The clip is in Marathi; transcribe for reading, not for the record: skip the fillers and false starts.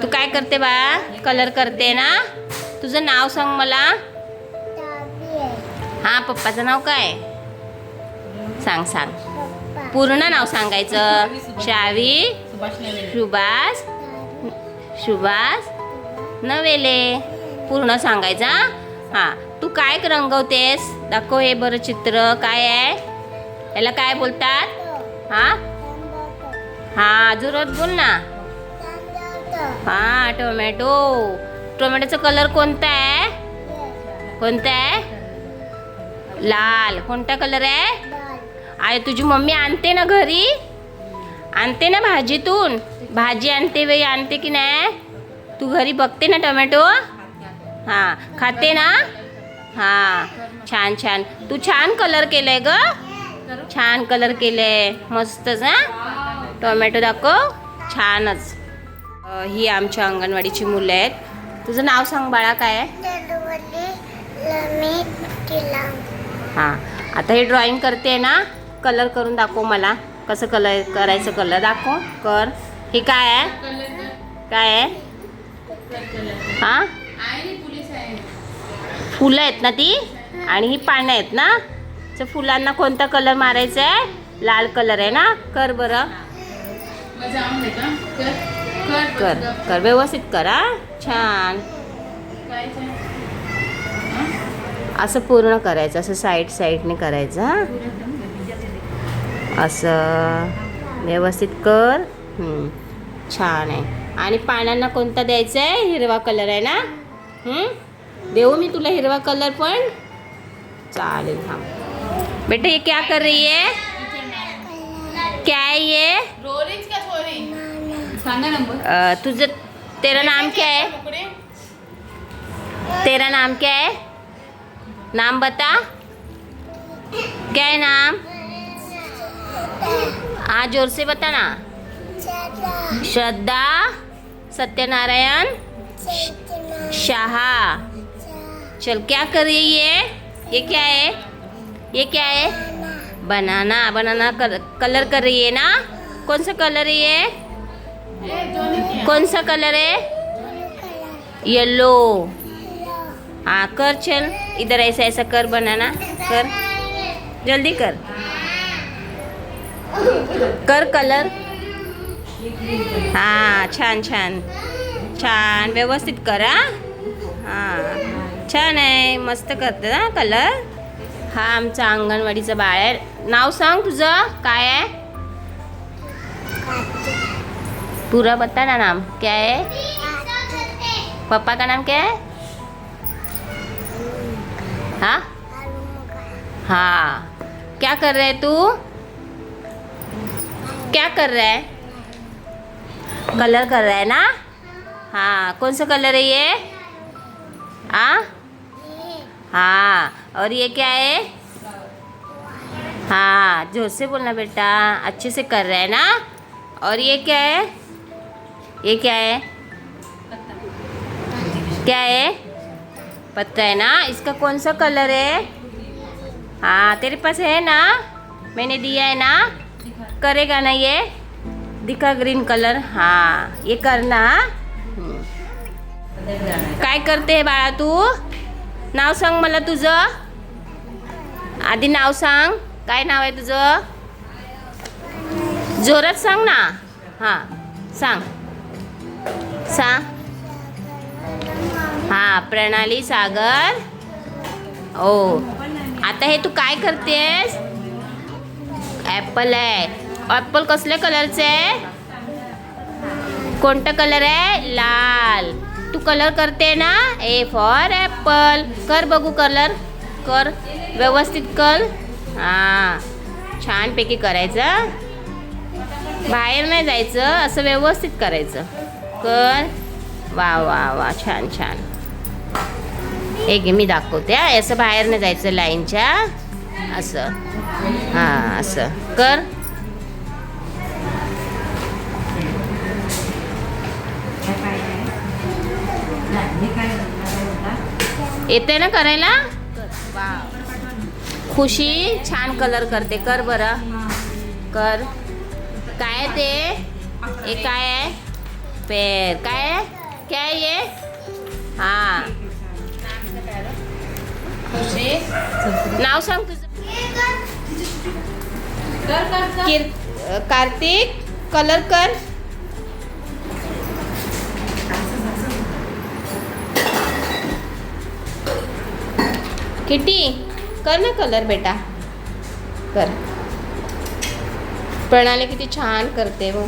तू काय करते बा? कलर करते ना? तुझं नाव सांग मला. हा, पप्पाचं नाव काय? सांग सांग. पूर्ण नाव सांगायचं. शावी सुभाष नवेले. पूर्ण सांगायचं. हा, तू काय रंगवतेस? दाखव हे बरं चित्र. काय आहे? याला काय बोलतात? हा हा, जोरात बोल ना. हा, टोमॅटो. टोमॅटोचा कलर कोणता आहे? कोणता आहे? लाल. कोणता कलर आहे? आहे. तुझी मम्मी आणते ना घरी? आणते ना भाजीतून? भाजी आणते वेळी आणते की नाही? तू घरी बघते ना टोमॅटो? हा, खाते ना? हा, छान छान. तू छान कलर केलंय ग. छान कलर केलंय. मस्तच. हा, टोमॅटो दाखव. छानच. ही आमच्या अंगणवाडीची मुलं आहेत. तुझं नाव सांग बाळा. काय आहे? हां, आता हे ड्रॉइंग करते ना. कलर करून दाखव मला. कसं कलर करायचं? कलर दाखव. कर. हे काय आहे? काय आहे? हां, फुलं आहेत ना ती? आणि ही पानं आहेत ना? तर फुलांना कोणता कलर मारायचा आहे? लाल कलर आहे ना? कर बरं. कर कर व्यवस्थित करा. छान. असं पूर्ण करायचं. असं साईडने करायचं. असं व्यवस्थित कर. छान आहे. आणि पानांना कोणता द्यायचा आहे? हिरवा कलर आहे ना? देऊ मी तुला हिरवा कलर पण? चालेल. थांब बेटा. ये क्या कर रही है? क्या है ये? तुझं तेरा नाम क्या है? तेरा नाम क्या है? नाम बता. क्या है नाम? हाँ, जोर से बता ना. श्रद्धा सत्यनारायण शाहा. चल, क्या कर रही है? ये क्या है? ये क्या है? बनाना. बनाना कलर कर रही है ना? कौन सा कलर है ये? कौन सा कलर है? येलो. हाँ, कर. चल, इधर ऐसा ऐसा कर. बनाना कर. जल्दी कर. कर कलर. हाँ, छान छान छान. व्यवस्थित करा. हां, छान आहे. मस्त करते ना कलर. हा आमचा अंगणवाडीचा बाळ आहे. नाव सांग तुझं. काय आहे? पूरा बता ना. नाम क्या है? पापा का नाम क्या है? हाँ हाँ. क्या कर रहे तू? क्या कर रहा है? कलर कर रहा है ना? हाँ, कौन सा कलर है ये? हाँ हाँ. और ये क्या है? हाँ, जोर से बोलना बेटा. अच्छे से कर रहा है ना? और ये क्या है? ये क्या है? क्या है? पत्ता है ना? इसका कौन सा कलर है? हाँ, तेरे पास है ना? मैंने दिया है ना? करेगा ना ये? दिखा ग्रीन कलर. हाँ, ये करना. काय करते बाळा तू? नाव सांग मला तुझं. आधी नाव सांग. काय नाव आहे तुझं? जोरात सांग ना. हां, सांग सांग. हां, प्रणाली सागर. ओ, आता हे तू काय करतेस? ॲपल आहे. ॲपल कसल्या कलरचे आहे? कोणता कलर आहे? लाल. तू कलर करते ना? A for Apple. कर बघू कलर. कर व्यवस्थित कर. हां, छानपैकी करायचं. बाहेर नाही जायचं. असं व्यवस्थित करायचं. कर. वा वा वा. छान छान. एक मी दाखवते. असं बाहेर नाही जायचं लाईनच्या. असं. हां, असं कर. येते ना करायला? वा. खुशी छान कलर करते. कर बरं. कर. काय ते? ये काय आहे? पेर. काय आहे? क्या है ये? हा. नाव सांग तुझं. कार्तिक कलर कर. किटी कर ना कलर बेटा. कर. प्रणाली किती छान करते. हो.